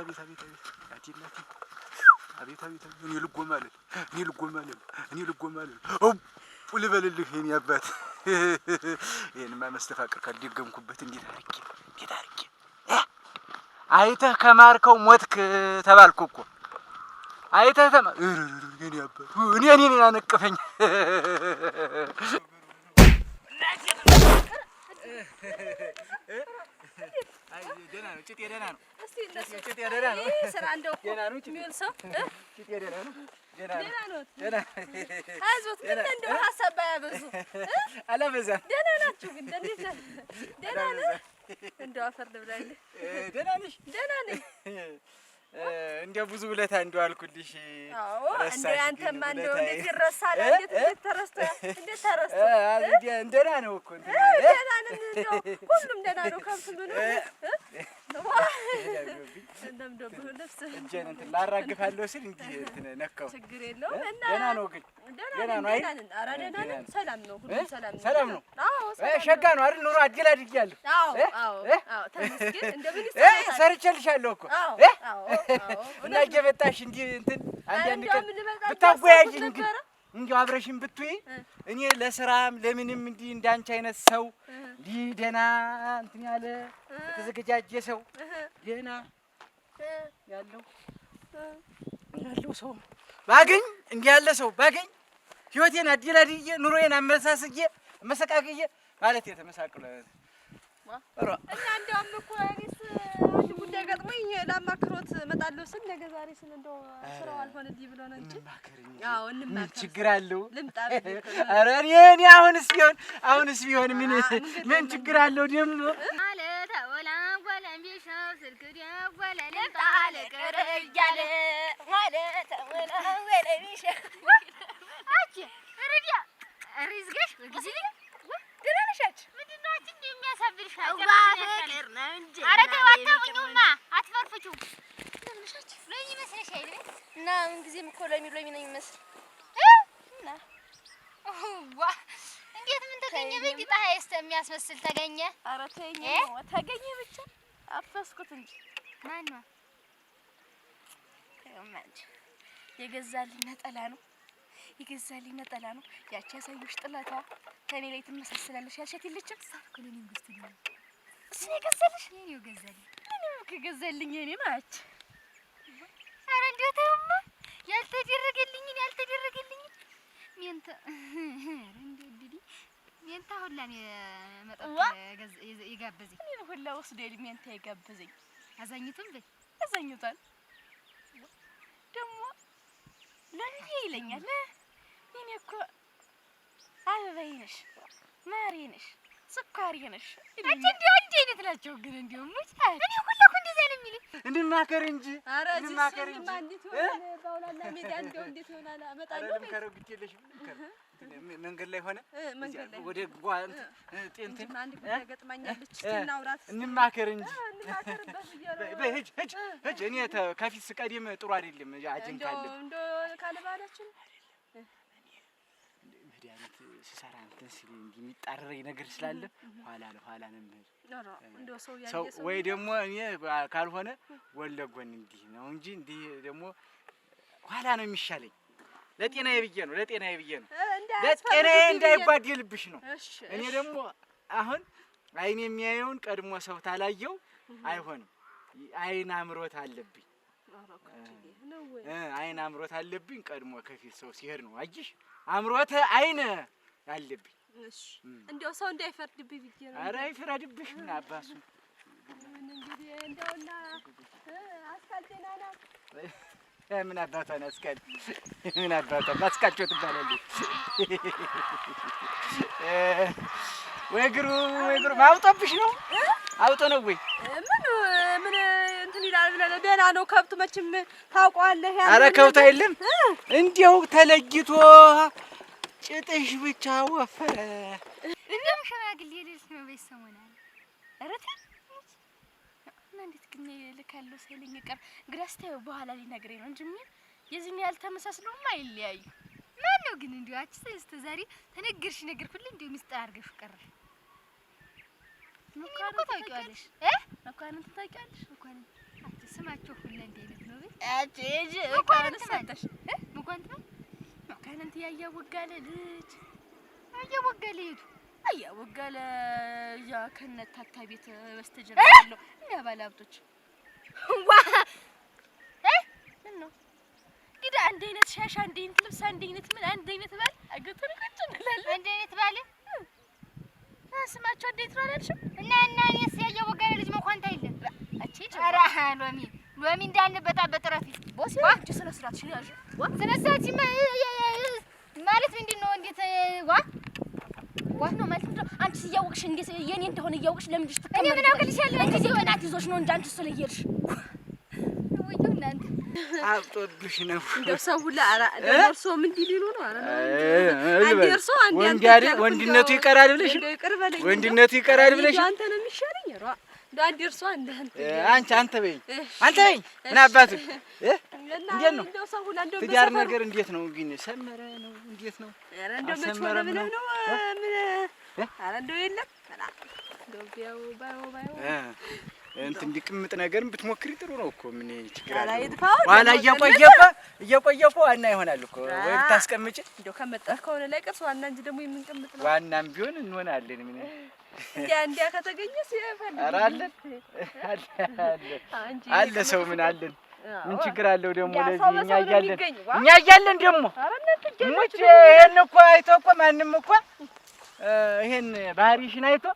አቤት አዲናቲ አቤት እኔ ልጎማለል ልበልልህ የኔ አባት ይሄንማ መስተፋቅር ካልደገምኩበት እንዴት አድርጌ አይተህ ከማርከው ሞትክ ተባልኩ እኮ አይተህ የኔ አባት እኔ ያነቀፈኝ ደህና ነው ጭጤ ደህና ነው ጭጤ ደህና ነው ስራ እንደው ደህና ነው የሚውል ሰው ጭጤ ደህና ነው ደህና አይዞት ግን እንደው ሀሳብ ባያበዙ አላበዛም ደህና ናችሁ ግን እንዴት ደህና ነህ እንደው አፈር ልብላለህ ደህና ነሽ ደህና ነኝ እንደው ብዙ ውለታ እንደው አልኩልሽ አዎ እንደው አንተማ እንደው እንዴት ይረሳል እንዴት ተረስቶ ደህና ነው እኮ ደህና ነን እንደው ሁሉም ደህና ነው ከብት ምን እንደምደው ልብስ እጄን እንትን ላራግፋለሁ ሲል እንዲህ እንትን ነካው ችግር የለውም እና ደህና ነው ግን ደህና ነው አይደል ኧረ ደህና ነን ሰላም ነው ሁሉ ሰላም ነው አዎ ሸጋ ነው አይደል ኑሮ አድገላድጊያለሁ አዎ ተመስገን እንደምን ሰርቼልሻለሁ እኮ እና እየመጣሽ እንዲህ እንትን አንዳንድ ቀን ብታጓያዥኝ ግን እንዲሁ አብረሽኝ ብትይ እኔ ለስራም ለምንም እንዲህ እንዳንቺ አይነት ሰው እንዲህ ደህና እንትን ያለ የተዘገጃጀ ሰው ደህና ያለው ሰው ባገኝ እንዲህ ያለ ሰው ባገኝ ህይወቴን አዲላድዬ ኑሮዬን አመሰቃቅዬ ማለት የተመሳቀለ እና እንደውም እኮ እኔስ አንድ ጉዳይ ገጥሞኝ ላማክሮት እመጣለሁ ስል ነገ ዛሬ ስል እንደው ስራው አልሆነልኝ ብሎ ነው እንጂ አዎ እንማከር ችግር አለው ልምጣ ኧረ እኔ አሁንስ ቢሆን ምን ችግር አለው ደግሞ ማለት ወላንጓለ ቢሻው ስልክ ደወለ ልምጣ ለቀረ እያለ ማለት ወላንጓለ ቢሻው አቺ ረዲያ ሪዝገሽ ወግዚ ደረነሻች ምንድነው አንቺ የሚያሳብልሽ ፍቅር ነው እንጂ ኧረ ተው አታውኝውማ አትፈርፍቹ ደረነሻች ለኝ መስለሽ አይደል እና ምን ጊዜም እኮ ለሚሉ ነው የሚመስል እና ዋ እንዴት ምን ተገኘ በእንጂ ፀሐይስ የሚያስመስል ተገኘ ኧረ ተገኘ ብቻ አፈስኩት እንጂ ማን ነው ተማንጂ የገዛልኝ ነጠላ ነው ያቺ ያሳዩሽ ጥለቷ ከኔ ላይ ትመሳሰላለሽ ያልሻት የለችም ሳልኩልኝ እንግስት ነው እሺ የገዛልሽ የኔው ገዛልኝ ምንም ከገዛልኝ የኔ ማች ኧረ እንደው ተውማ ያልተደረገልኝ ሜንታ እንደድዲ ሜንታ ሁላን መጣው ይጋበዘኝ እኔ ሁላ ወስደል ሜንታ ይጋበዘኝ አዛኝቱም በይ አዛኝቷል ደግሞ ለኔ ይለኛል እኔ እኮ አበባዬ ነሽ ማሬ ነሽ ስኳሬ ነሽ አንቺ እንዴ ትላቸው ግን እንደው ሙት እኔ ሁላ እኮ እንደዛ ነው የሚል እንድናከር እንጂ እንድናከር እንጂ ማንዲት ሆነ ባውላና ሜዳ እንደው እንዴት ይሆናል አመጣለሁ ለምከረው ግዴለሽ መንገድ ላይ ሆነ ወደ ጓንት ጤንትን አንድ ጉዳይ ገጥማኛለች እናውራት እንማከር እንጂ በህጅ እኔ ከፊት ስቀደም ጥሩ አይደለም አጅንካለ እንደው ካለባላችን መድኃኒት ሲሰራ እንትን ሲል የሚጣረረኝ ነገር ስላለ ኋላ ነው እንደው ሰው ወይ ደግሞ እኔ ካልሆነ ወለጎን እንዲህ ነው እንጂ እንዲህ ደግሞ ኋላ ነው የሚሻለኝ ለጤናዬ ብዬ ነው ለጤናዬ እንዳይጓደልብሽ ነው እኔ ደግሞ አሁን አይኔ የሚያየውን ቀድሞ ሰው ታላየው አይሆንም አይን አምሮት አለብኝ አይን አምሮት አለብኝ ቀድሞ ከፊት ሰው ሲሄድ ነው አጅሽ አምሮት አይን አለብኝ እሺ እንደው ሰው እንዳይፈርድብኝ ብዬ ነው ኧረ አይፈርድብሽ ምን አባሱ ምን እንግዲህ እንደውና አስካልቴናና ምን አባቷን አስካል ምን አባቷን ማስካቸው ትባላለች ወይ ግሩ ማውጣብሽ ነው አውጦ ነው ወይ ምን እንትን ይላል ብለህ ደህና ነው ከብቱ መቼም ታውቀዋለህ ያ ኧረ ከብቱ አይደለም እንዲያው ተለይቶ ጭጥሽ ብቻ ወፈረ እንደም ሸማግሌ ልጅ ነው በሰሞና ኧረ እንዴት ግን ልካለው ሳይለኝ ቀር ግራስታው በኋላ ሊነግረኝ ነው እንጂ ምን የዚህን ያልተመሳስለውማ አይለያዩ ማን ነው ግን እንዲው አቺ ዛሬ ተነገርሽ ነገር ሁሉ እንዲው ምስጣ አርገሽ ቀረ መኳን ታውቂዋለሽ መኳን ታውቂዋለሽ መኳን አቺ ስማቸው ሁሉ እንደ አይነት ነው ቤት አጭ እጂ ካንስ ሰጠሽ መኳንት ነው ካንንት ያያወጋለ ልጅ አያወጋለ ይቱ አያወጋለ ያ ከነታታ ቤት በስተጀርባ ያለው እኛ ባለሀብቶች ዋ ምን ነው ግዳ አንድ አይነት ሻሻ አንድ አይነት ልብስ አንድ አይነት ምን አንድ አይነት ባል አገተን ቁጭ እንላለን አንድ አይነት ባል ስማቸው እንዴት ነው አላልሽም እና እኔስ ያያወጋለ ልጅ መኳንት አይደለም አቺ ኧረ ሎሚ እንዳንበጣበጥ ረፊ ቦስ አንቺ ስነ ስርዓት ሽያዥ ስነ ስርዓት ማለት ምንድነው እንዴት ነው ማለት ነው አንቺ ሲያወቅሽ እንዴት የኔ እንደሆነ እያወቅሽ ለምን ልጅ ተከመረ እኔ ምን አውቅልሻለሁ እንዴ የሆናት ይዞሽ ነው እንዴ አንቺ ስለየርሽ ወይው እናንተ አብጦብሽ ነው እንደው ሰው ሁላ አራ ደርሶ ምን ዲሊሉ ነው አራ አንዴ እርሶ አንዴ ወንድነቱ ይቀራል ብለሽ ወንድነቱ ይቀራል ብለሽ አንተ ነው የሚሻለኝ ራ አንዴ እርሶ አንተ በይ ምን አባቱ እንዴት ነው እንደው ሰው ሁላ እንደው ትዳር ነገር እንዴት ነው ግን ሰመረ ነው እንዴት ነው አረ እንደው መቸወረ ብለህ ነው ምን አረ እንደው የለም እንደው ባዮ እንትን እንዲቅምጥ ነገር ብትሞክሪ ጥሩ ነው እኮ ምን ችግር አለ ዋላ እየቆየቆ ዋና ይሆናል እኮ ወይ ብታስቀምጪ እንደው ከመጣህ ከሆነ ላይ ቀርስ ዋና እንጂ ደግሞ የምንቀምጥ ነው ዋናም ቢሆን እንሆናለን ምን እንዲያ ከተገኘስ ይፈልግ ኧረ አለ ሰው ምን አለን ምን ችግር አለው ደግሞ ለዚህ እኛ እያለን ደግሞ ሙጭ ይሄን እኮ አይቶ እኮ ማንም እኮ ይሄን ባህሪሽን አይቶ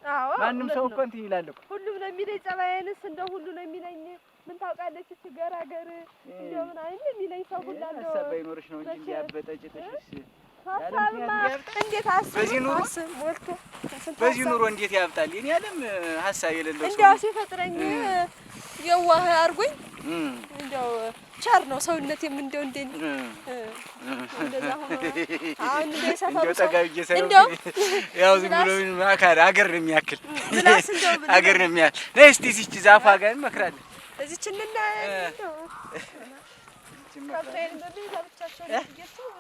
ማንም ሰው እኮ እንትን ይላል እኮ ሁሉም ነው የሚለኝ ጸባዬንስ እንደው ሁሉ ነው የሚለኝ ምን ታውቃለች እቺ ገራገር እንደው ምን አይነት የሚለኝ ሰው ሁሉ አለው ሀሳብ ባይኖርሽ ነው እንጂ ያበጠጭጥሽስ እንዴት በዚህ ኑሮ እንዴት ያብጣል የኔ ዓለም ሀሳብ የሌለው ሰው እንደው ሲፈጥረኝ የዋህ አርጎኝ እንደው ቻር ነው ሰውነቴም እንደው እንደኔ እንደዛ ሆኖ አሁን እንደሰፈሩ እንደው ያው ዝም ብሎ ማካር አገር ነው የሚያክል አገር ነው የሚያክል ነይ እስቲ እዚች ዛፏ ጋር እንመክራለን እዚች እንና እንደው ካብታይን በብቻቸው ልጅየው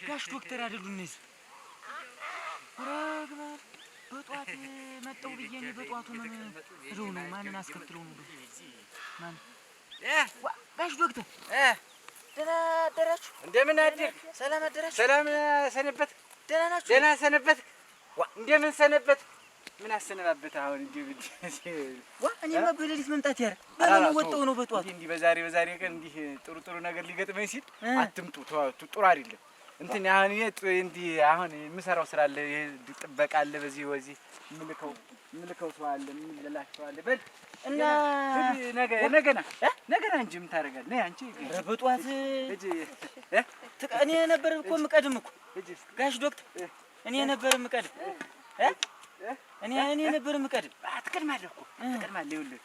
ጋሽ ዶክተር አይደሉ እነዚህ ረግባል በጧት መጣው ብዬ ነው በጧቱ ምን እደው ነው ማንን አስከትለው ነው ማን ጋሽ ዶክተር ደህና አደራችሁ እንደምን አደር ሰላም አደራችሁ ሰላም ሰነበት ደህና ናችሁ ደህና ሰነበት እንደምን ሰነበት ምን አሰነባበት አሁን እንዴ እኔማ በሌሊት መምጣት ያረ ባለፈው ወጣው ነው በጧት እንዴ በዛሬ ቀን እንዲህ ጥሩ ነገር ሊገጥመኝ ሲል አትምጡ ጥሩ አይደለም እንትን አሁን እንዴ አሁን የምሰራው ስራ አለ ጥበቃ አለ በዚህ ወዚህ ምልከው ሰው አለ ምንላቸው አለ በል እና ነገና እንጂ ምን ታደርጋለህ ነይ አንቺ በጧት እኔ ነበር እኮ የምቀድም እኮ ጋሽ ዶክተር እኔ ነበር የምቀድም እኔ ነበር የምቀድም አትቀድማለህ እኮ ትቀድማለህ ይኸውልህ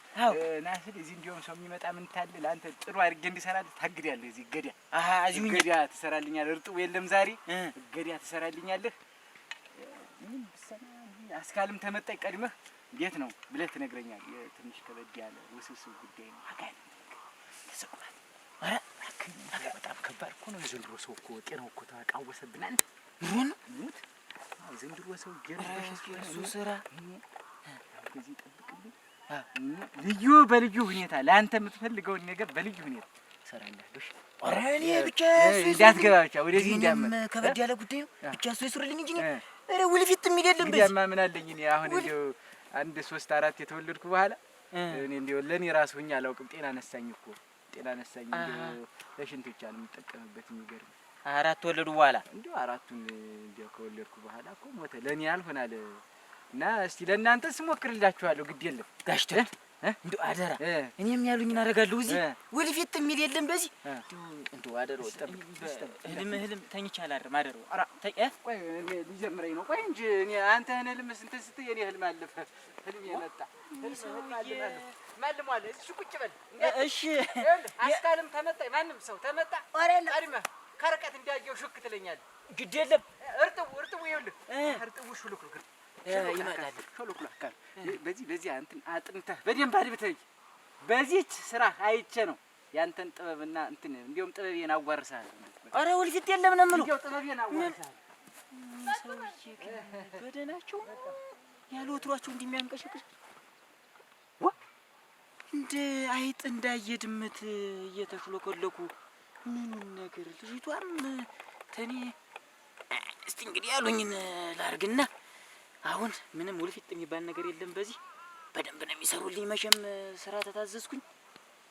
ናስል እዚህ እንደውም ሰው የሚመጣ ምን ታልል አንተ ጥሩ አድርጌ እንዲሰራልህ ታግዳለህ እዚህ ገዲያ እዚህ ገዲያ ትሰራልኛለህ እርጥቡ የለም ዛሬ ገዲያ ትሰራልኛለህ ምን ብሰና አስካልም ተመጣይ ቀድመህ እንዴት ነው ብለህ ትነግረኛለህ ትንሽ ከበድ ያለ ውስብስብ ጉዳይ ነው አጋል ተሰቅሏል ኧረ በጣም ከባድ እኮ ነው የዘንድሮ ሰው እኮ ጤናው እኮ ተቃወሰብን አንተ ኑሮ ሙት ዘንድሮ ሰው ገርበሽ እሱ ስራ ከዚህ ጠብቅልኝ በልዩ ሁኔታ ለአንተ የምትፈልገውን ነገር በልዩ ሁኔታ ሰራላለሽ ኧረ እኔ ብቻ እንዳትገባ ብቻ ወደዚህ እንዳመን ከበድ ያለ ጉዳይ ነው ብቻ እሱ ይስሩልኝ እንጂ ኧረ ውልፊት የሚል የለም በዚህ ምን አለኝ እኔ አሁን እንደው 1-3-4 የተወለድኩ በኋላ እኔ እንደው ለኔ ራሱ ሆኜ አላውቅም ጤና ነሳኝ እንደው ለሽንት ብቻ ነው የምጠቀምበት የሚገርም 4 ተወለዱ በኋላ እንደው 4ቱን እንደው ከወለድኩ በኋላ እኮ ሞተ ለኔ ያልሆናል እና እስቲ ለእናንተስ ሞክርላችኋለሁ ግድ የለም ጋሽ እንደው አደራ እኔም ያሉኝን አደርጋለሁ እዚህ ወልፊት የሚል የለም በዚህ እንደው አደረው ጠብቅ ህልም ተኝቻለሁ አደረም አደረው ኧረ ቆይ እኔ ሊጀምረኝ ነው ቆይ እንጂ እኔ አንተ ህልም ስንት ስትይ የኔ ህልም አለፈ ህልም የመጣ ማልሟል እሺ ቁጭ በል እሺ አስካልም ተመጣ ማንም ሰው ተመጣ ቀድመህ ከርቀት እንዲያየው ሹክ ትለኛለህ ግድ የለም እርጥቡ ይኸውልህ እርጥቡ ሹልክልክ ይመጣል ሹልክልክ በዚህ አንተን አጥንተህ በደንብ አድብተህ በዚህች ስራ አይቼ ነው ያንተን ጥበብና እንትን እንዲያውም ጥበቤን አዋርሳለሁ ኧረ ወልፊት የለም ነው የምለው እንዲያው ጥበቤን አዋርሳለሁ ሰውዬ በደናቸው ያለ ወትሯቸው እንደሚያንቀሽቅሽ እንደ አይጥ እንዳየድመት እየተሽሎኮለኩ ምኑን ነገር ልጅቷም ተኔ እስቲ እንግዲህ ያሉኝን ላርግና አሁን ምንም ውልፊት የሚባል ነገር የለም። በዚህ በደንብ ነው የሚሰሩልኝ። መቼም ስራ ተታዘዝኩኝ።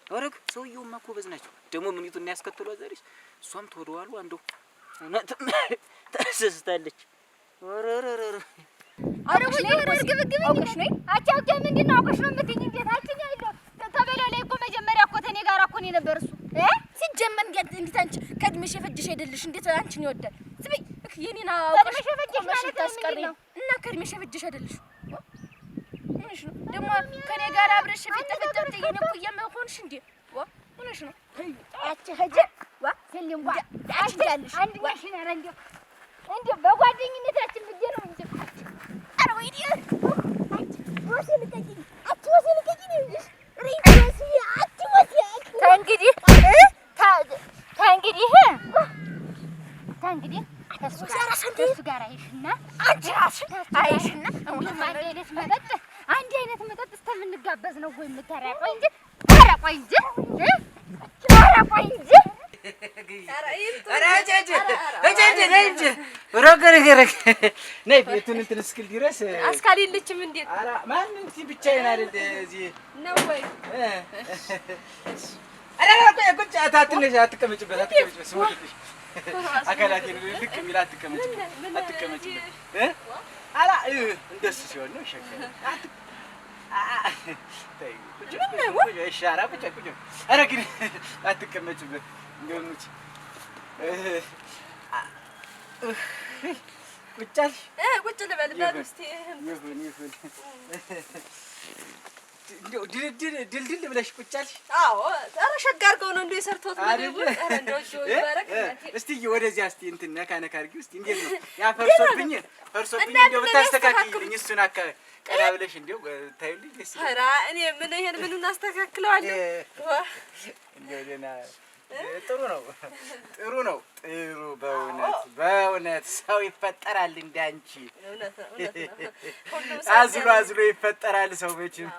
ወረግ ሰውየውማ እኮ በዝናቸው ደግሞ ምኒቱን ያስከተሉ አዛሪስ እሷም ተወደዋሉ አንዱ እውነትም ተሰስታለች። ወረረረረ አረው ይወርግብግብ አውቀሽ ነኝ አቻውቄ ምንድነው አውቀሽ ነው የምትይኝ? እንዴት አልችኝ አይደል ተበለው ላይ እኮ መጀመሪያ እኮ ተኔ ጋር እኮ ነው ነበር እሱ ሲጀመር እንዴት አንቺ ከድመሽ የፈጅሽ አይደልሽ? እንዴት አንቺን ይወዳል? ዝም የኔና አውቀሽ የፈጅሽ ማለት ታስቀሪኝ እና ከድመሽ የፈጅሽ አይደልሽ? ምንሽ ነው ደግሞ ከኔ ጋር አብረሽ ፍጥፍጥጥ እየነኩ የመሆንሽ እንዴ? ዋ ምንሽ ነው አቺ ሀጀ ዋ ሰለም ዋ አቺዳልሽ አንድኛሽን አረንጆ እንዴ በጓደኝነታችን ብዬ ነው እንጂ አረ ወይዲ አቺ ወሰል ከጂኒ አቺ ወሰል ከጂኒ ሪንስ አቺ ወሰል ታንግዲ ታንግዲ ተሱ ጋር አይሽና አንቺ ራስሽ አይሽና አንድ አይነት መጠጥ እስከምንጋበዝ ነው ወይ የምታራቆይ እንጂ ታራቆይ እንጂ ታራቆይ እንጂ ነይ ቤቱን እንትን እስክል ድረስ አስካልልችም እንዴት ኧረ ማን እንት ብቻዬን አይደል እዚህ ነው ወይ ኧረ ቁጭ አትነሽ አትቀመጭበት ስሞልሽ አካላቴን ልክ የሚል አትቀመጭበት አላ እንደሱ ሲሆን ነው ሸከረ ታይ ቁጭ ሻራ ቁጭ ኧረ ግን አትቀመጭበት እንደምንጭ ቁጫል ቁጭ ልበልበት እስቲ ይሁን እንደው ድልድል ብለሽ ቁጫል። አዎ ኧረ ሸጋ አድርገው ነው እንደው የሰርቶት ነው ኧረ እንደው ይባረክ እስቲ ወደዚያ እስቲ እንትን ነካ አድርጊው እስቲ እንዴት ነው ያ ፈርሶብኝ እንደው ብታስተካክልኝ እሱን ቀና ብለሽ እንደው ታይልኝ ደስ ይላል። ኧረ እኔ ምን ይሄን ምኑን አስተካክለዋለሁ እንደው ደህና ጥሩ ነው በእውነት ሰው ይፈጠራል እንዳንቺ አዝሎ ይፈጠራል ሰው መቼም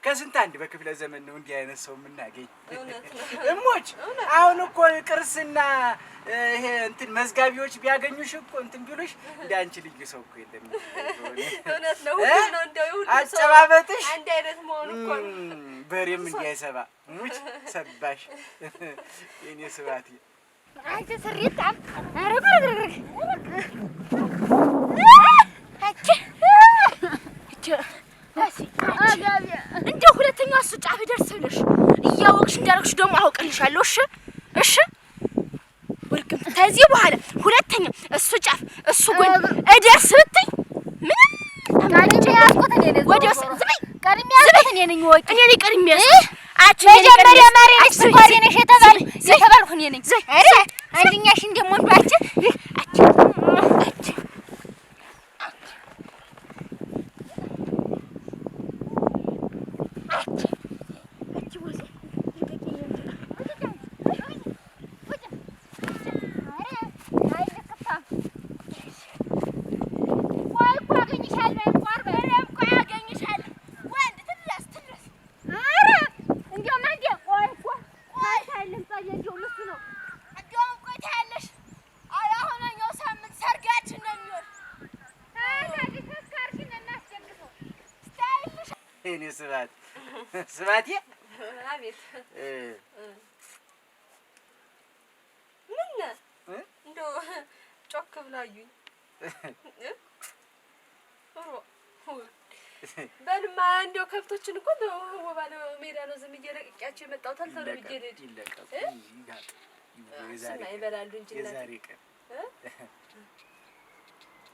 ከስንት አንድ በክፍለ ዘመን ነው እንዲህ አይነት ሰው የምናገኝ እሞች አሁን እኮ ቅርስና ይሄ እንትን መዝጋቢዎች ቢያገኙሽ እኮ እንትን ቢሉሽ እንዳንቺ ልዩ ሰው እኮ የለም። እውነት ነው ሁሉ ነው እንደው ሁሉ ሰው አጨባበጥሽ አንድ አይነት መሆን እኮ በሬም እንዳይሰባ ሙች ሰባሽ የኔ ስባቲ አንተ ስሪት አረጋግረግ እንደው ሁለተኛው እሱ ጫፍ ደርሰልሽ እያወቅሽ እንዳልኩሽ ደግሞ አውቅልሻለሁ። እሺ ወርቅም ከዚህ በኋላ ሁለተኛ እሱ ጫፍ እሱ ጎን እደርስ ብትይ ምንም ታንቺ ያስቆት እኔ ነኝ ወዲያው ዝም ቀርም ያስቆት እኔ ነኝ ወይ እኔ ነኝ ቀርም ያስቆት አቺ መጀመሪያ ማርያም ስኳር ነሽ የተባልኩ እኔ ነኝ። አረ አንድኛሽ እንደሞንዷችን አቺ እኔ ስባቴ አቤት ምን እንደው ጮክ ብላዩኝ በልማ እንደው ከብቶችን እኮ ነው ወባለ ሜዳ ነው ዝም እየለቅቄያቸው የመጣው ተልተው ነው ይጀደድ ይለቀቁ ይዛሪ ይበላሉ እንጂ የዛሬ ቀን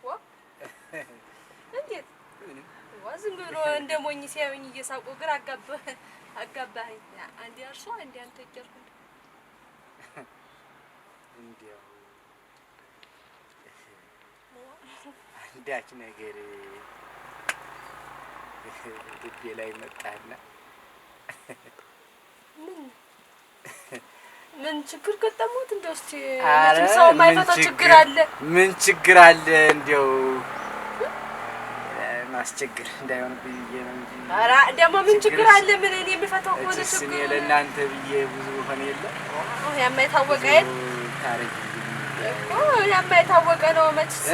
ዋ እንዴት ዝም ብሎ እንደሞኝ ሲያዩኝ እየሳቁ ግራ አጋባኸኝ። አንዴ እርሶ አንዴ አንተ ጀርኩ እንዴው አንዳች ነገር ልቤ ላይ መጣና ምን ችግር ገጠሙት? እንደው እስቲ ሰው የማይፈታው ችግር አለ? ምን ችግር አለ? እንደው ማስቸግር እንዳይሆንብኝ ብዬ ነው እንጂ። ኧረ ደግሞ ምን ችግር አለ? ምን እኔ የምፈታው ከሆነ ችግር እኔ ለእናንተ ብዬ ብዙ ሆነ የለ የማይታወቀ አይደል ታረጊ እኮ የማይታወቀ ነው መችስ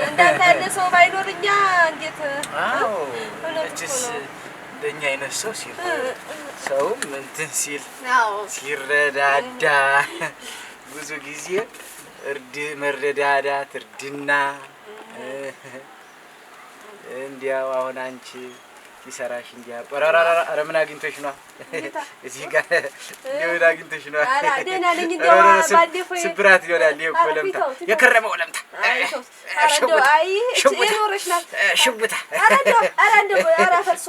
እንዳንተ ያለ ሰው ባይኖርኛ እንዴት? አዎ መችስ እንደኛ አይነት ሰው ሲል ሰውም እንትን ሲል ሲረዳዳ ብዙ ጊዜ መረዳዳት እርድና እንዲያው አሁን አንቺ ይሰራሽ እንዲያ ጳራራራ ኧረ ምን አግኝተሽ ነው እዚህ ጋር ምን አግኝተሽ ነው? ኧረ ደህና ነኝ። እንደው ባለፈው ስብራት ይሆናል እኮ ለምታ የከረመው ለምታ አይ ይኖርሽ ናት ሽቡታ ኧረ ፈርሶ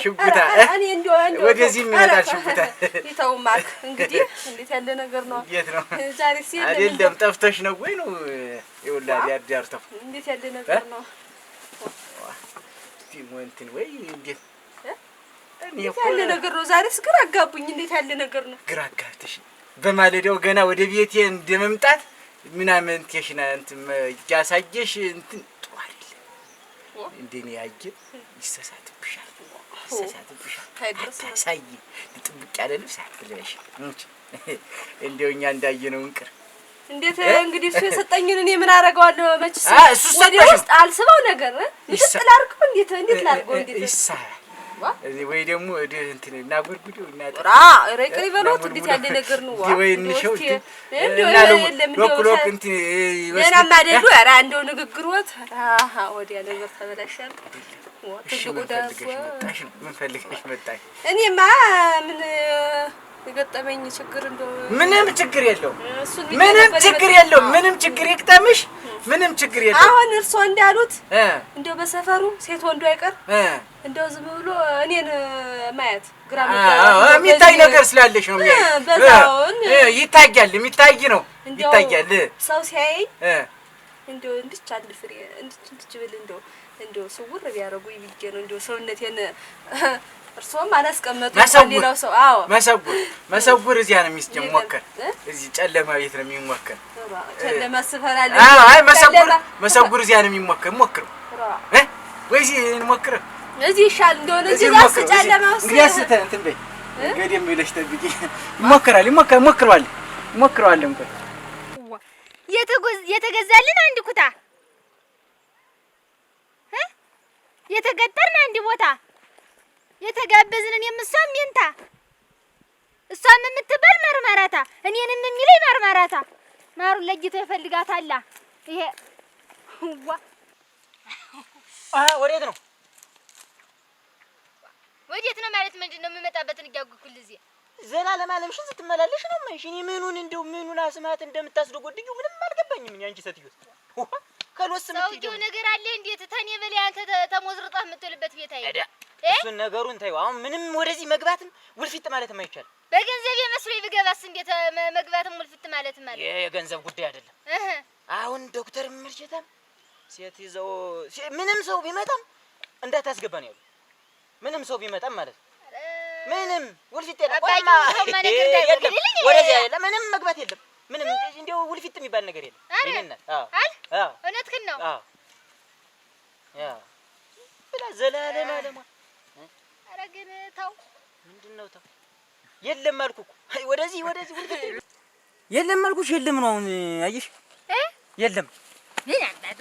ሽቡታ እኔ እንደው ወደዚህ የሚመጣ ሽቡታ ይተው ማክ እንግዲህ እንዴት ያለ ነገር ነው? የት ነው ዛሬ ሲል አይደለም ጠፍተሽ ነው ወይ ነው ይውላል ያዳርተው እንዴት ያለ ነገር ነው? እንትን ወይ እንዴት ያለ ነገር ነው? ዛሬስ ግራ አጋቡኝ። እንዴት ያለ ነገር ነው? ግራ አጋብተሽ በማለዳው ገና ወደ ቤቴ እንደመምጣት ምናምን ተሽና እንትን ያሳየሽ እንትን ጥሩ አይደለም። እንደኔ ያየ ይሰሳትብሻል። ታሳይ ጥብቅ ያለ ልብስ አትለብሽ እንደው እኛ እንዳየነው እንቅር እንዴት እንግዲህ እሱ የሰጠኝን እኔ ምን አደርገዋለሁ? መችስ ወደ ውስጥ አልስበው ነገር ልጥል አድርገው እንዴት ላድርገው? እንዴት ይሳራል ወይ ደግሞ እንትን እና ጉርጉዴው እና ጥራ ረቀይ በሉት። እንዴት ያለ ነገር ነው? ወይ እንሽው እንደው የለም እንደው እንትን የናማ አይደሉ? ኧረ እንደው ንግግሮት ወዲያ ነገር ተበላሻል። ትልቁ ዳስ ምን ፈልገሽ መጣሽ? እኔማ ምን የገጠመኝ ችግር እንደው ምንም ችግር የለውም። ምንም ችግር የለውም። ምንም ችግር ይቅጠምሽ። ምንም ችግር የለውም። አሁን እርሶ እንዳሉት እንደው በሰፈሩ ሴት ወንዱ አይቀር እንደው ዝም ብሎ እኔን ማየት ግራም የሚታይ ነገር ስላለሽ ነው ይታያል። የሚታይ ነው ይታያል። ሰው ሲያየኝ እንደው እንድች አንድ ፍሬ እንድች ብል እንደው ስውር ቢያረጉኝ ብዬ ነው እንደው ሰውነቴን እርሶም አላስቀመጡ ሌላው ሰው አዎ መሰጉር እዚያ ነው የሚሞከር። እዚህ ጨለማ ቤት ነው የሚሞከር። ጨለማ ስፈራለ አይ መሰጉር እዚያ ነው የሚሞከር። ሞክሩ ወይስ እንሞክር እዚህ ይሻል እንደሆነ እዚህ ራስ ጨለማ ውስጥ እንግዲያስ እንትን በይ ገደም ብለሽ ጠብቂ። ሞክረዋል እንኳን የተገዛልን አንድ ኩታ የተገጠርን አንድ ቦታ የተጋበዝንን የምሷም ይንታ እሷም የምትባል ማርማራታ እኔንም የሚለኝ ማርማራታ ማሩን ለጅቶ ይፈልጋታል። ይሄ ወዴት ነው ማለት ምንድነው? የምመጣበትን እያጉኩል እዚህ ዘላለም አለምሽን ስትመላለሽ ነው ማይሽ። እኔ ምኑን አስማት እንደምታስደጎድዩ ምንም አልገባኝም። እኔ አንቺ ሰትዩት ከሎስም ሰውዬው ነገር አለ እንዴት ተኔ በላይ አንተ ተሞዝርጣህ የምትልበት ቤት አይደል? እሱን ነገሩን ታዩ። አሁን ምንም ወደዚህ መግባትም ውልፊት ማለትም አይቻልም። በገንዘብ የመስሎኝ ብገባስ እንዴት መግባትም ውልፊት ማለት ማለት የገንዘብ ጉዳይ አይደለም። አሁን ዶክተር ምርጭታም ሴት ይዘው ምንም ሰው ቢመጣም እንዳታስገባ ነው ያለው። ምንም ሰው ቢመጣም ማለት ምንም ውልፊት የለም። ወደዚህ አይደለም ምንም መግባት የለም። ምንም እንደው ውልፊት የሚባል ነገር የለም። ይሄንን እውነትህን ነው። ብላ ዘላለም አለማ ኧረ ግን ተው ምንድነው? ተው የለም አልኩህ እኮ ወደዚህ ውልፊት የለም አልኩሽ። የለም ነው አሁን አየሽ? የለም ምን አባቱ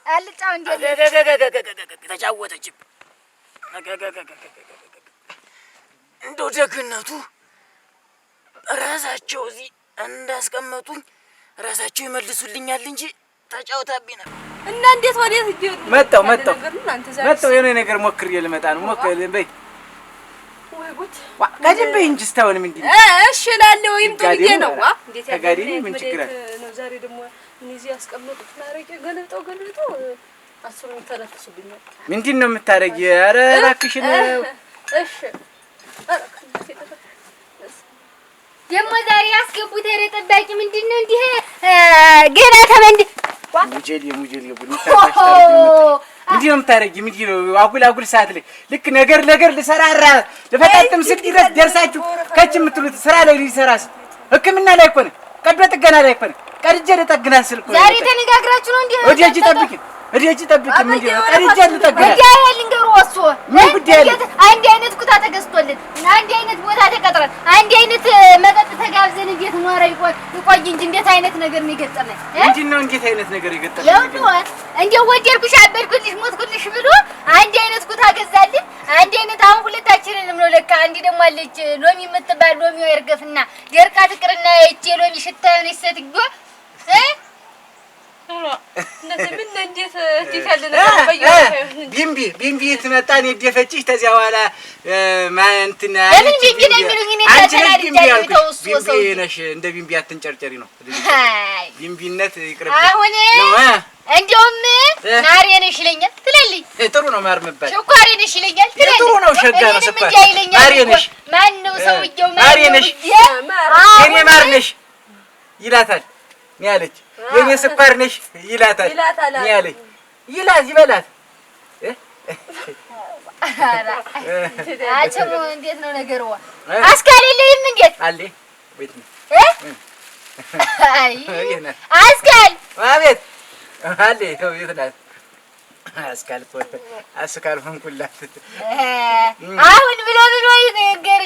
አልጫው እንዴ ተጫወተችም። እንደው ደግነቱ ራሳቸው እዚህ እንዳስቀመጡኝ ራሳቸው ይመልሱልኛል እንጂ ተጫውታብኝ ነበር። እና እንዴት ወዴት ይሄዱ? መጣው የሆነ ነገር ሞክሬ ልመጣ ነው። ሞክሬ በይ ወይ ጉድ ጋድም በይ እንጂ ስታውን ምን እንዴ? እሺ እላለሁ። ይምጡ ብዬ ነው። እንዴት ያጋዲኒ ምን ችግር አለ? ዛሬ ደግሞ እነዚህ ያስቀመጡት ማረቄ ገለጠው አስሩን ተለፍሱብኛል። ምንድነው የምታረጊ? ኧረ እባክሽን። እሺ ደግሞ ዛሬ ያስገቡት ኧረ ጠባቂ ምንድነው እንዲህ ገና ተመንድ ሙጀል ቡኒ ታታሽ ታረጊ። ምንድነው የምታረጊ? ምንድነው አጉል ሰዓት ላይ ልክ ነገር ልሰራራ ለፈጣጥም ስልክ ደርሳችሁ ከች የምትሉት ስራ ላይ ሊሰራስ ሕክምና ላይ እኮ ነው። ቀዶ ጥገና ላይ እኮ ነው። ቀርጄ ልጠግናት ስልኩ ዛሬ ተነጋግራችሁ ነው እንዴ? ወዲያጂ ጠብቂ ወዲያጂ ጠብቂ ምን ይላል? ቀርጄ ልጠግናት ወዲያ ልንገሩ ወሶ ምን ጉዳይ አለ? አንድ አይነት ኩታ ተገዝቶልን አንድ አይነት ቦታ ተቀጥረን አንድ አይነት መጠጥ ተጋብዘን እንዴት ኖረ ይቆይ እንጂ እንዴት አይነት ነገር ነው የገጠመን? ምንድነው እንዴት አይነት ነገር የገጠመን? ያው እንደው ወደድኩሽ አበድኩልሽ ሞትኩልሽ ብሎ አንድ አይነት ኩታ ገዛልን አንድ አይነት አሁን ሁለታችንንም ነው ለካ አንዲ ደግሞ አለች ሎሚ የምትባል ሎሚው ይርገፍና ደርቃ ትቅርና እቺ ሎሚ ሽታ ነው ይሰትጎ ምን እንዴት ያለ ነገር ባየው ቢምቢ ትመጣን የደፈችሽ ተዚያ በኋላ ማንትና ለምን ቢምቢ ነው የሚሉኝ? እኔ ቢምቢ ነሽ እንደ ቢምቢ አትንጨርጨሪ ነው ቢምቢነት ይቅርብ። አሁን እንደውም ማር ነሽ ይለኛል ትላለኝ። ጥሩ ነው ማር መባል። ሸኳሪ ነሽ ይለኛል ትላለኝ። ጥሩ ነው ሸጋ ነው ስኳር። ማር ነሽ ማን ነው ሰውየው? ማር ነሽ የኔ ማር ነሽ ይላታል ነው ያለች። የኔ ስኳር ነሽ ይላታል ነው ያለች። ይበላት አቸሞ እንዴት ነው ነገሩ? አስካል የለህም እንዴት አለ ቤት ነው አይ አስካል አቤት አለ ቤት ናት። አስካል ሆንኩላት አሁን ብሎ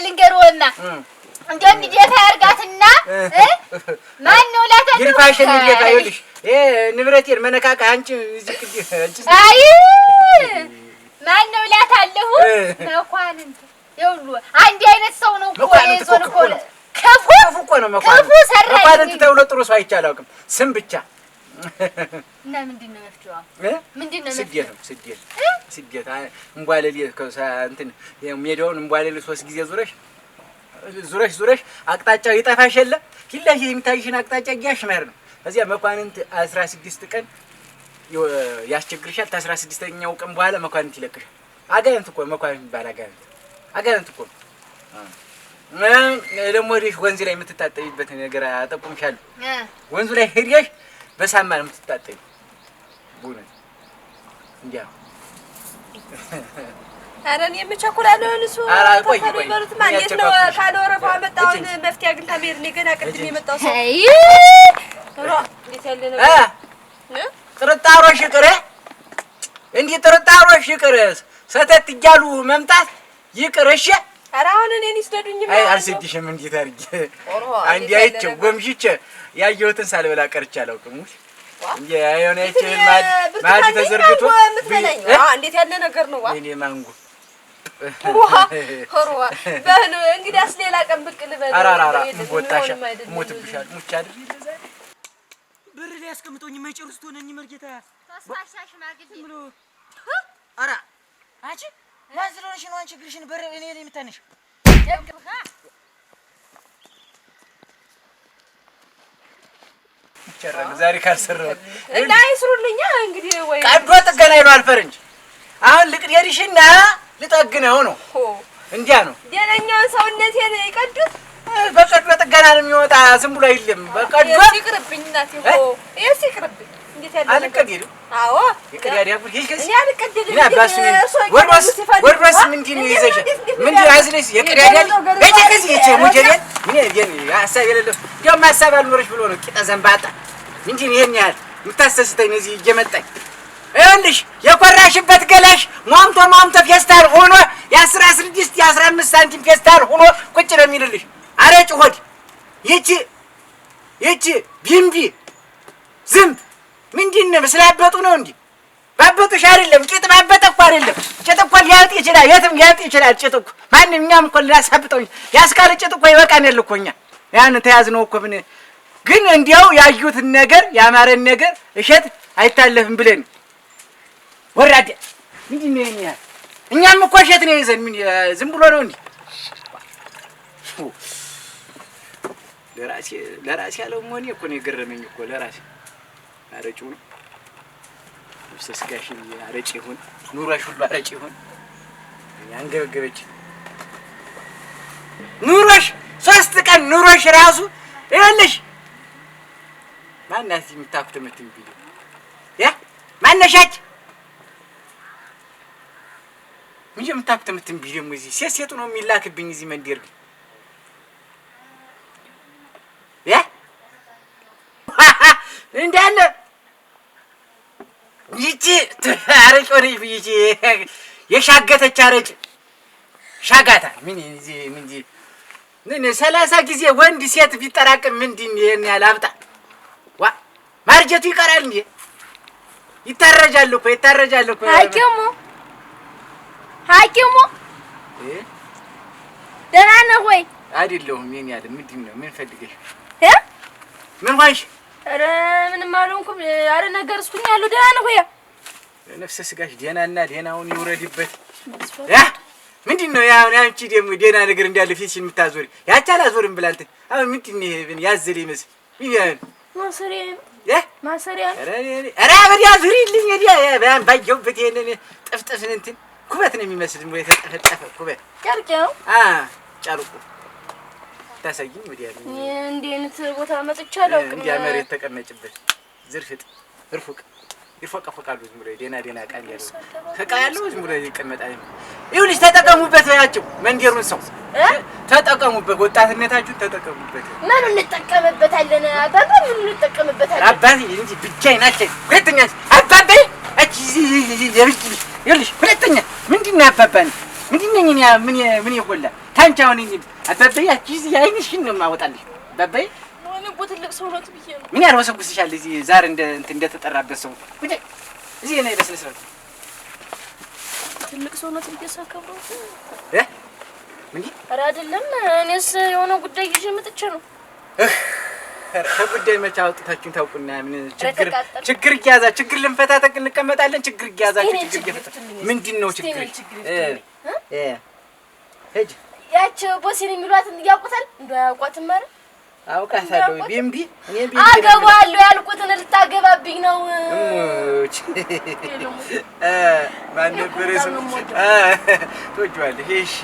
ልንገርዎና እንደው እንዲደፋ ያርጋትና ማን ነው ላታ ግርፋሽን እንዲደፋ ይልሽ ንብረቴን መነካካ አንቺ እዚህ አንቺ አይ ማን ነው ላታለሁ መኳንንት ይውሉ አንድ አይነት ሰው ነው እኮ የዞን እኮ ከፉ እኮ ነው መኳንንት ተብሎ ጥሩ ሰው አይቻላውቅም ስም ብቻ እና ምንድነው መፍትሄው? ምንድነው መፍትሄው? ስደት እንቧለሌ እንትን ሜዳውን እንቧለሌ 3 ጊዜ ዙረሽ አቅጣጫው ይጠፋሽ የለ ኪላሽ የሚታይሽን አቅጣጫ ያሽ ማር ነው። እዚያ መኳንንት 16 ቀን ያስቸግርሻል። ከ16ኛው ቀን በኋላ መኳንንት ይለቅሻል። አጋንንት እኮ መኳንንት ይባል አጋንንት እኮ ደግሞ ሄደሽ ወንዝ ላይ የምትታጠቢበት ነገር አጠቁምሻለሁ። ወንዙ ላይ ሄደሽ በሳማ ነው የምትታጠቢ ቡነ እንዲያ ኧረ እኔ የምቸኩላለሁ እሱ ቆይ በሩት ማለት ነው ካለወረፋ መጣውን መፍትያ ግን ታሜር ነው ገና ቅድም የመጣው ሰው አይ ሮ እንዴት ያለ ነገር ጥርጣሮሽ ይቅር እንዴ ጥርጣሮሽ ይቅር ሰተት እያሉ መምጣት ይቅር እሺ ኧረ አሁን እኔን ይስደዱኝ አይ አልሰድሽም እንዴት አድርጌ አንዴ አይቼው ጎምሽቼ ያየሁትን ሳልበላ ቀርቼ አላውቅም እንዴ አይሆነ አይቼን ማድ ተዘርግቶ እንዴት ያለ ነገር ነው እኔ ማንጎ ሆሮዋ በሉ እንግዲያስ ሌላ ቀን ብቅ ልበል አራራራ ወጣሻ ሞትብሻል ሙቻ አይደል ለዛ ብር ሊያስቀምጡኝ የማይጨርሱት ሆነኝ መርጌታ ተስፋሻሽ ማግኝ ብሎ አራ አንቺ ማዝሎሽ ነው አንቺ ግርሽን ብር እኔ ላይ የምታነሽ ይቻላል ዛሬ ካልሰራው እና አይስሩልኛ እንግዲህ ወይ ቀዶ ጥገና ይሏል ፈረንጅ አሁን ልቅዴሪሽና ልጠግነው ነው እንዲያ ነው ደነኛው ሰውነቴን ይቀዱት በቀዶ ጥገና ነው የሚወጣ ዝም ብሎ አይደለም በቀዶ ይቅርብኝ እናቴ ሆ እሺ ይቅርብኝ እንዴት ያለ አልቀዲሩ አዎ ይቅዳዲያ ሁሉ ይከስ እኔ አልቀድልም ያ ወርዶስ ምንድን ይዘሽ ምን ያዝለሽ የቅዳዲያ በጀከዚ እቺ ሙጀሪያ ምን ይደን ሐሳብ የሌለው ደም ሐሳብ አልኖርሽ ብሎ ነው ቂጣ ዘንባጣ ምንድን ይሄን ያህል የምታሰስተኝ እዚህ እየመጣኝ ይኸውልሽ የኮራሽበት ገላሽ ሟምቶ ፌስታል ሆኖ የ16 የ15 ሳንቲም ፌስታል ሆኖ ቁጭ ነው የሚልልሽ አረጭ ሆድ ይቺ ቢምቢ ዝም ምንድነው ስላበጡ ነው እንዴ ባበጡሽ አይደለም ቂጥ ባበጠ እኮ አይደለም ቂጥ እኮ ሊያጥ ይችላል የትም ሊያጥ ይችላል ቂጥ እኮ ማንኛውም እኮ ሊያሳብጠው ያስካለ ቂጥ እኮ ይበቃናል እኮ እኛ ያን ተያዝነው እኮ ምን ግን እንዲያው ያዩትን ነገር ያማረን ነገር እሸት አይታለፍም ብለን ወራደ ምንድነው ይሄን ያህል እኛም እኮ እሸት ነው ይዘን ምን ዝም ብሎ ነው እንዴ ለራሴ ያለው ሞኒ እኮ ነው የገረመኝ እኮ ለራሴ አረጭው ነው ስስጋሽን አረጭ ይሁን ኑሮሽ ሁሉ አረጭ ይሁን ያንገበገበች ኑሮሽ 3 ቀን ኑሮሽ ራሱ ይኸውልሽ ማናት የምታኩት ቢሉ ያ ማነሻች ምን የምታኩት ቢሉ ደግሞ እዚህ ሴት ነው የሚላክብኝ እዚህ መንደር ያ አረጭ ሆነች ብዬሽ የሻገተች አረጭ ሻጋታ ምን 30 ጊዜ ወንድ ሴት ቢጠራቅም ምንድን ይሄን ያህል አብጣ ዋ ማርጀቱ ይቀራል እንዴ? ይታረጃል እኮ ሐኪሙ ደህና ነህ ወይ? አይደለሁም። የኔ ያለ ምንድን ነው? ምን ፈልገሽ? ምን ሆንሽ? ኧረ ምንም አልሆንኩም። ኧረ ነገር እስኩኛለሁ። ደህና ነህ ወይ? ነፍሰ ስጋሽ ደህናና ደህናውን ይውረድበት። ምንድን ነው ያው አንቺ ደግሞ ደህና ነገር እንዳለ ፊትሽን የምታዞሪ? ያቺ አላዞርም ብላ እንትን አሁን ምንድን ነው ይሄ ያዘለ ይመስል ማሰሪያ ኧረ በዲያ ዙሪልኝ ባየሁበት ይሄንን ጥፍጥፍን እንትን ኩበት ነው የሚመስል ወይ የተጠፈጠፈ ኩበት ጨርቅ ነው። ጨርቁ ታሳይኝ ወዲያ እንዴ እንት ቦታ መጥቻለሁ። እንዲያ መሬት ተቀመጭበት ዝርፍጥ እርፉቅ ይፎቀፎቃሉ። ዝም ብሎ ደህና ቃል ያለው ከቃያለው ዝም ብሎ ይቀመጣል። ይኸውልሽ ተጠቀሙበት ያቸው መንገሩን ሰው ተጠቀሙበት፣ ወጣትነታችሁን ተጠቀሙበት። ምን እንጠቀምበታለን? አባባ ምን እንጠቀምበታለን? አባቴ እንጂ ብቻዬን ናቸው። ሁለተኛ አባባ እቺ ይኸውልሽ ሁለተኛ ምንድን ነው አባባ ምንድን ነኝ እኔ ምን ይጎላ ታንቺ አሁን እንጂ አባባ እቺ አይንሽን ነው የማወጣልሽ አባባ ትልቅ ሰው ነው ብዬ ነው። ምን ያርወሰጉስሻል? እዚህ ዛሬ እንደተጠራበት ሰው እዚህ ነው በስነ ስርዓት ትልቅ ሰው ነው ብዬ ሳከብረው ምን ኧረ አይደለም። እኔስ የሆነ ጉዳይ ይዤ መጥቼ ነው። ከጉዳይ መቼ አውጥታችሁን ታውቁና ምን ችግር እያዛ ችግር ልንፈታተቅ እንቀመጣለን። ችግር እያዛችሁ ችግር ምንድን ነው ችግር? ሂጅ ያች ቦሲን የሚሏትን ያውቁታል እንዴ? አያውቋትም ማለት አውቃታለሁ። ቢምቢ እኔ ቢምቢ አገባለሁ ያልኩትን ልታገባብኝ ነው። ማን ነበር እሱ? ትወጂዋለሽ? እሺ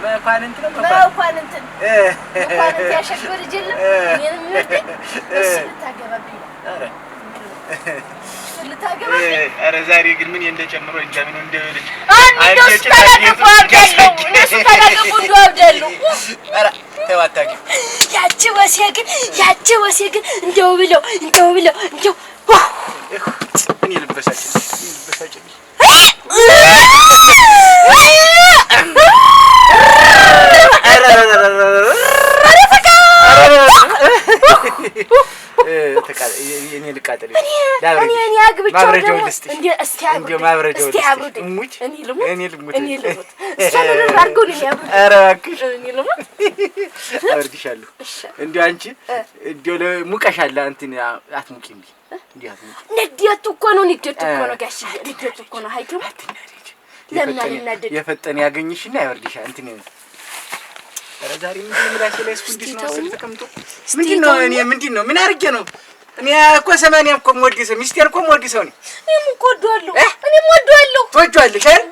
መኳንንት ነው መኳንንት ያሸግር ጅል እኔንም ምርጥ እሱ ልታገባብኝ ነው። ኧረ ዛሬ ግን ምን እንደጨምሮ እንጃ ምን እንደልጅ እነሱ ተላቀቁ አብዳሉ። ኧረ ተው አታውቂ። ያቺ ወሴ ግን እንደው ብለው እኔ ልበሳጭ እኔ ልቃጠል ማብረጃውን ልስጥሽ። እንደው ማብረጃውን ልስጥሽ። እኔ ልሙት ኧረ እባክሽ አወርድሻለሁ። እንደው አንቺ እንደው ሙቀሻል እንትን አትሙቂ እንዴ? እንዴ አትሙቂ። ንዴቱ እኮ ነው ጋሽዬ፣ ንዴቱ እኮ ነው። ሀይከም ለምን አልናደድ የፈጠነ ያገኝሽና ያወርድሻል እንትን ኧረ ዛሬ ምንድን ነው ላሽ ላይ ስኩንዲስ ነው አስል ተቀምጦ ምንድን ነው? እኔ ምንድን ነው ምን አድርጌ ነው? እኔ እኮ 80 እኮ የምወድ ሰው ሚስቴር እኮ የምወድ ሰው ነኝ። እኔም እኮ እወደዋለሁ። ትወጂዋለሽ አይደል?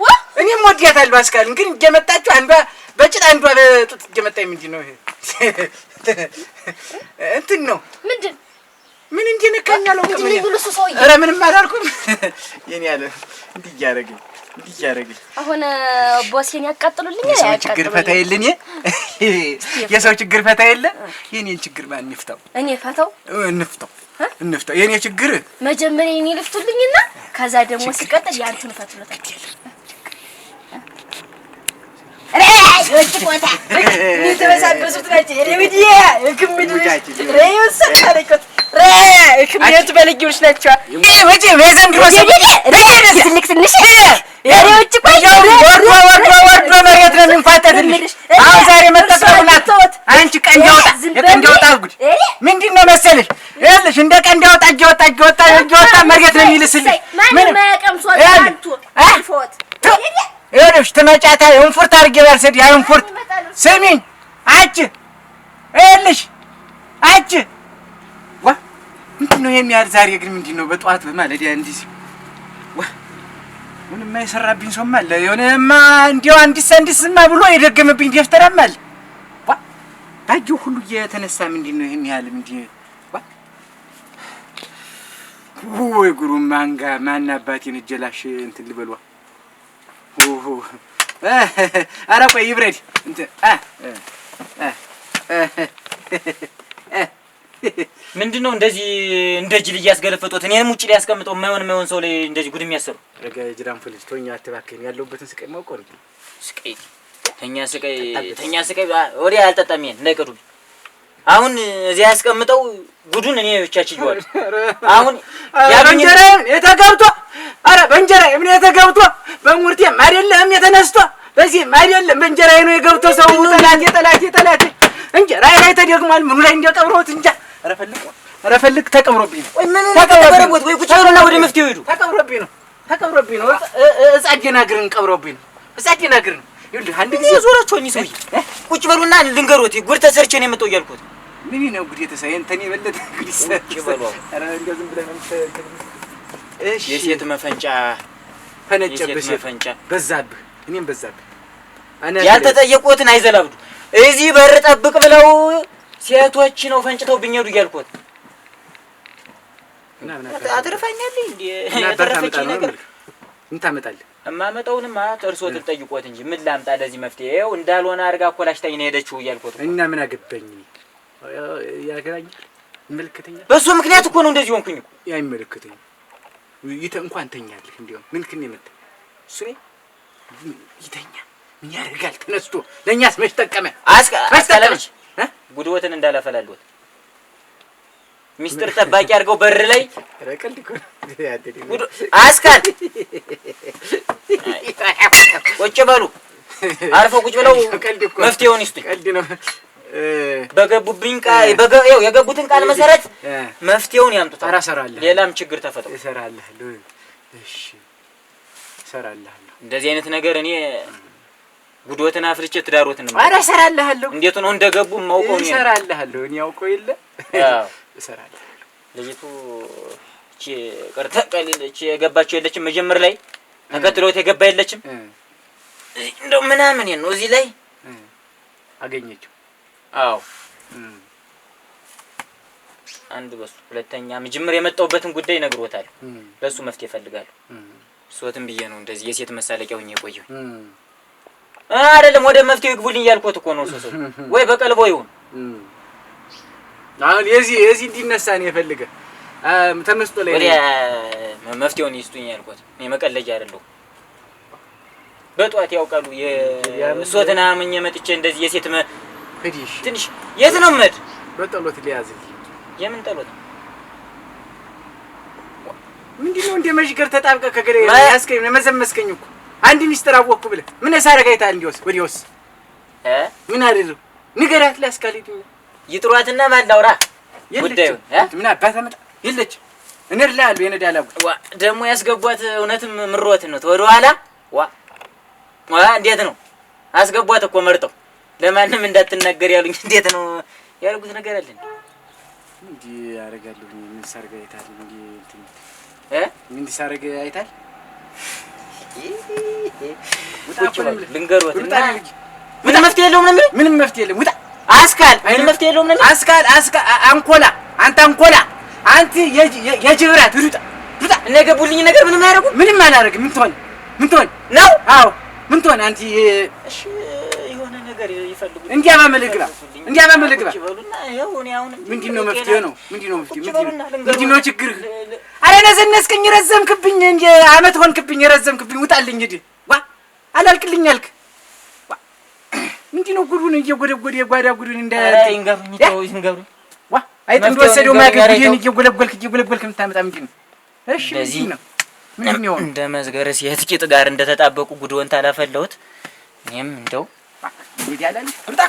እኔም እወዳታለሁ። አስካል ግን እየመጣችሁ አንዷ በጭጥ አንዷ በጡት እየመጣኝ ምንድን ነው ይሄ? እንትን ነው ምንድን ምን እንደነካኝ አላውቅም። ኧረ ምንም አላልኩም። የኔ ያለ እንዲህ እያደረገኝ አሁን ቦሴን ያቃጥሉልኝ። የሰው ችግር ፈታ የለን የሰው ችግር ፈታ የለ። የኔን ችግር ማን ይፍታው? እኔ ፈታው እንፍታው። የኔ ችግር መጀመሪያ እኔ ልፍቱልኝና ከዛ ደግሞ ሲቀጥል ያንቱን ፈትሎታል። ወጭቆታ የተበሳበሱት ናቸው። ረብዲያ እክምድሽ ረዩስ ታሪኮት እክምድት በልጊዎች ናቸው። ወጪ በዘንድሮ ትንሽ የሬዎች ወርዶ መሬት ነው የሚንፋጠጥልሽ። አሁን ዛሬ መጠቀሙናት አንቺ ቀንድ ያወጣ ጉድ ምንድን ነው መሰለሽ? ይኸውልሽ እንደ ቀንድ ያወጣ እየወጣ መሬት ነው የሚልስልሽ። ማንም አያቀምሶት አንቱ አልፎት ይኸውልሽ ትመጫታ የእንፉርት አድርጌ ባልሰድ ያ እንፉርት ስሚኝ አች ይኸውልሽ አች ዋ ምንድን ነው የሚያህል ዛሬ ግን ምንድን ነው በጠዋት በማለዳ እንዲህ ዋ ምንም የማይሰራብኝ ሰውማ አለ። የሆነማ እንዲያው አንዲስማ ብሎ የደገመብኝ ደፍተራማ አለ። ዋ ባየው ሁሉ እየተነሳ ምንድን ነው የሚያህል ምንድን ዋ ወይ ጉሩም ማንጋ ማን አባቴን እጀላሽ እንትን ልበልዋ ኧረ ቆይ ይብረድ እንትን ምንድነው እንደዚህ እንደ ጅል እያስገለፈጡት እኔንም ውጪ ላይ ያስቀምጠው የማይሆን ሰው ላይ እንደዚህ ጉድ የሚያሰሩ? ረጋ ጅራን ፖሊስ ቶኛ አትባከኝ ያለውበትን ስቃይ ማውቀው ነው። ስቃይ ተኛ ስቃይ ወዲያ አልጠጣም። ይሄን እንዳይቀዱ አሁን እዚያ ያስቀምጠው ጉዱን እኔ ብቻ ችዬዋለሁ። አሁን በእንጀራዬ የተገብቶ ኧረ በእንጀራዬ ምን የተገብቶ በሙርቴም አይደለም የተነስቶ በዚህም አይደለም በእንጀራዬ ነው የገብቶ ሰው ጠላቴ እንጀራዬ ላይ ተደግሟል። ምኑ ላይ እንደቀብሮት እንጃ። ኧረ ፈልግ ተቀብሮብኝ ነው። ወይ ምን ተቀበረቦት ወይ ቁጭ ብለውና ወደ መፍትሄው ሄዱ። ተቀብሮብኝ ነው። እጻዴናግርን ቀብሮብኝ ነው። እጻዴናግርን ይኸውልህ አንድ ጊዜ ዞራቸውን ይሰውይ ቁጭ በሉና ልንገሮት ጉድ ተሰርቼ ነው የመጣው እያልኩት ምን ነው ጉድ የተሳየን ተኔ በለጠ ጉድ ይሰሩ። ኧረ እንደው ዝም ብለህ እሺ የሴት መፈንጫ ፈነጨብህ መፈንጫ በዛብህ እኔም በዛብህ ያልተጠየቁትን አይዘላብዱ እዚህ በር ጠብቅ ብለው ሴቶች ነው ፈንጭተው ብኝሄዱ እያልኩት አትርፋኛለህ እንዴ? ያተረፈች ነገር ምን ታመጣለህ? እማመጣውንማ እርሶት ልጠይቆት እንጂ ምን ላምጣ ለዚህ መፍትሄው እንዳልሆነ አድርጋ አኮላሽታኝ ነው ሄደችው እያልኩት እና ምን አገባኝ? ያገባኛል ይመለከተኛል። በሱ ምክንያት እኮ ነው እንደዚህ ሆንኩኝ እኮ። ያ ይመለከተኛል እንኳን ተኛለህ እንዲያው ምን ክን የመጣ እሱ ይተኛ ምን ያደርጋል ተነስቶ ለእኛስ መች ጠቀመ? አስካለች ጉድወትን እንዳላፈላልወት ሚስጥር ጠባቂ አድርገው በር ላይ ረቀልድ እኮ ጉድ አስካል ቁጭ በሉ አርፈው ቁጭ ብለው መፍትሄውን ይስጡኝ። ቀልድ ነው። በገቡብኝ ቃል የገቡትን ቃል መሰረት መፍትሄውን ያምጡት። ሌላም ችግር ተፈጥሮ እሰራለሁ። እሺ እሰራለሁ። እንደዚህ አይነት ነገር እኔ ጉድወትን አፍልቼ ትዳሮትን ነው። ኧረ እሰራለሁ። እንዴት ነው እንደገቡ ማውቀው ነው። እሰራለሁ። እኔ ያውቀው የለ እሰራለሁ። ልጅቱ እቺ ቀርታ ቀልልች የገባችው የለችም። መጀመር ላይ ተከትሎት የገባ የለችም። እንደው ምናምን ነው እዚህ ላይ አገኘችው። አዎ አንድ በሱ ሁለተኛ መጀመር የመጣውበትን ጉዳይ ነግሮታል። ለሱ መፍትሄ ፈልጋለሁ። ሶትም ብዬ ነው እንደዚህ የሴት መሳለቂያው የቆየው አይደለም። ወደ መፍትሄው ይግቡልኝ ያልኩት እኮ ነው። ሶሶ ወይ በቀልቦ ይሁን አሁን የዚህ እንዲነሳ ነው የፈልገ ተመስጦ ላይ ወዲያ መፍትሄውን ይስጡኝ ያልኩት እኔ መቀለጃ አይደለሁ። በጧት ያውቃሉ የሶትና ምን የመጥቼ እንደዚህ የሴት ሄዲሽ ትንሽ የት ነው መድ በጠሎት ሊያዝል የምን ጠሎት ምንድነው እንደ መሽገር ተጣብቀ ከገለ ያስከኝ መዘመስከኝ እኮ አንድ ሚስጥር አወቅኩ ብለህ ምን ሳረጋይታ እንዲወስ ወዲወስ ምን አደረው ንገራት ላስካሊቱ ይጥሯትና ማላውራ ጉዳዩ ምን አባታ መጣ ይለች እንርላሉ የነዳላው ደግሞ ያስገቧት እውነትም ምሮት ነው ወደ ኋላ እንዴት ነው አስገቧት እኮ መርጠው ለማንም እንዳትናገር ያሉኝ እንዴት ነው ያልኩት ነገር አለ እንዴ ያረጋለሁ ምን ሳርጋይታል እንዴ እንትን ምን ሳርጋ አይታል ልንገሮት ምን መፍትሄ የለውም ነው ምንም መፍትሄ የለም ውጣ አስካል ምን መፍትሄ የለውም ነው አስካል አንኮላ አንተ የጅብራት ሩጣ እነ ገቡልኝ ነገር ምንም አያረጉ ምንም አላረግ ምን ትሆን ነው አዎ ምን ትሆን አንተ እሺ የሆነ ነገር ይፈልጉ እንዲያ ማመልግባ ይበሉና ያው እኔ አሁን ምንድነው መፍትሄ ነው ምንድነው ችግር አረ ነዘነስከኝ ረዘምክብኝ እንጂ አመት ሆንክብኝ ረዘምክብኝ ውጣልኝ እንጂ አላልክልኝ አልክ ምንድነው ጉዱን እየጎደጎደ የጓዳ ጉዱን ይንገሩኝ አይጥ እንደወሰደው ማገዱን እየጎለጎልክ የምታመጣ ምንድነው እሺ ምንድነው ምንድነው እንደ መዝገርስ የትቂጥ ጋር እንደተጣበቁ ጉድወን ታላፈለውት እኔም እንደው ይዲያላል ሩጣ